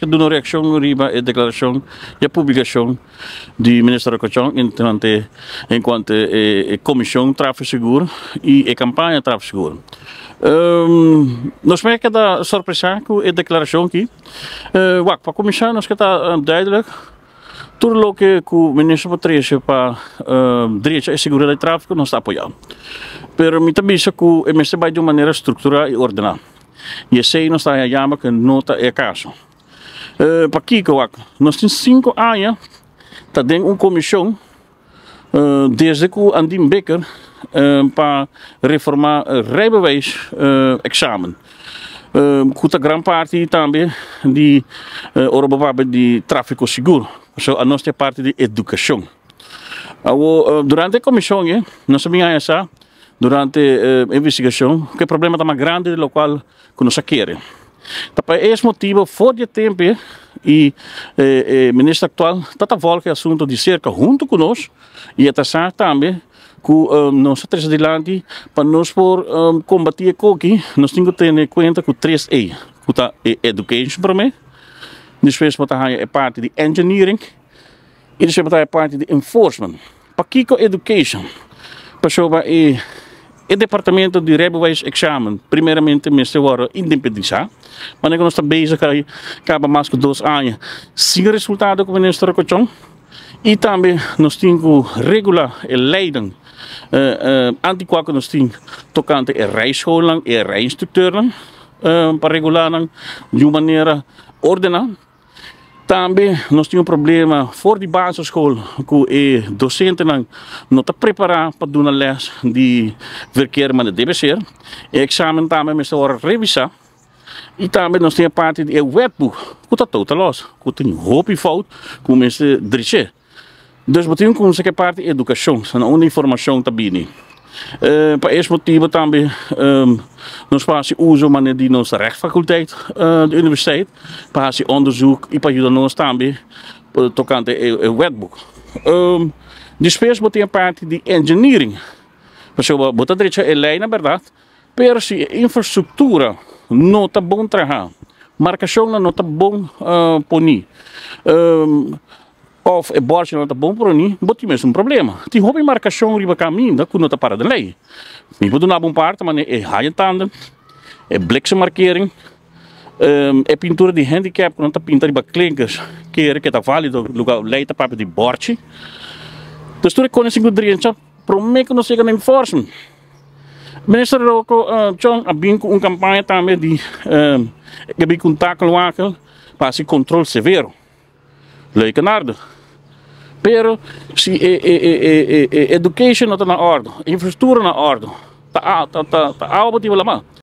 doe een reactie riba e declaração e a publicação de ministro Cochon enquanto comissão tráfego seguro e campanha tráfego seguro. Nós vemos que da surpresa com a declaração aqui, para a comissão nós que está duidelijk. Tudo o que o ministro Patrícia para direito e segurança de tráfego não está apoiando. Pero me também que o MST vai de uma maneira estruturada e ordenada. E esse não está a chamar que nota é caso. Para aqui nós temos 5 anos tá dentro uma comissão desde que o Andim Becker para reformar rijbewijs examen. Com a grande parte também de de tráfego seguro. So, a nossa parte de educação. Durante a comissão, nós sabemos durante a investigação, que o problema está mais grande do qual nós queremos. Por esse motivo, fora de tempo, e o ministro atual está voltando o assunto de cerca junto conosco e está também com nossa presidente para nós por combater aqui, nós temos que ter em conta com 3E, que é education para mim. Depois é parte de engineering e depois é parte de enforcement. Para que com education? Para o departamento de rijbewijs examen, primeiramente, meeste worden independizado. Maar nós estamos bezig, acaba mais de 2 anos, sem resultado com o ministro Cochon. E também nós temos que regular a leiding, antiquado nós temos tocante a rijschool e a rijinstructeur, para regular de uma maneira ordenada. Também nós temos problema fora de basisschool que o docente não está preparado para dar uma les de verkeer, mas deve ser. O exame também está a revisar. E também nós temos a parte do wetbook, que está total los, que tem roupa e fout, que mensen dirigir. Dus we temos que a parte de educação, uma informação também. Para esse motivo também nós fazemos uso de nossa rechtsfaculteit da universiteit para fazer onderzoek e para ajudar nós também tocante o wetbook. Depois we temos a parte de engineering. Você direito é lei na verdade, pero se a infraestrutura não está bom trabalhar, marcação não está bom punir. Of a bordo não está bom por ali, bote mesmo problema. Tem roupa e marcação riba caminho, que não está para de lei. Me pode dar uma parte, mas é high-tanden, é bliksemmarkering, é pintura de handicap, que não está pintada riba clinkers, que está válido, lugar leita para de bordo. Dus tudo é com esse ingrediente, promete que não seja nem enforcement. Minister Roko Chong abin com uma campanha também de que contato com para esse controle severo. Leuke nardo. Pero se education não está na ordem, infraestrutura na ordem, tá algo tipo lá.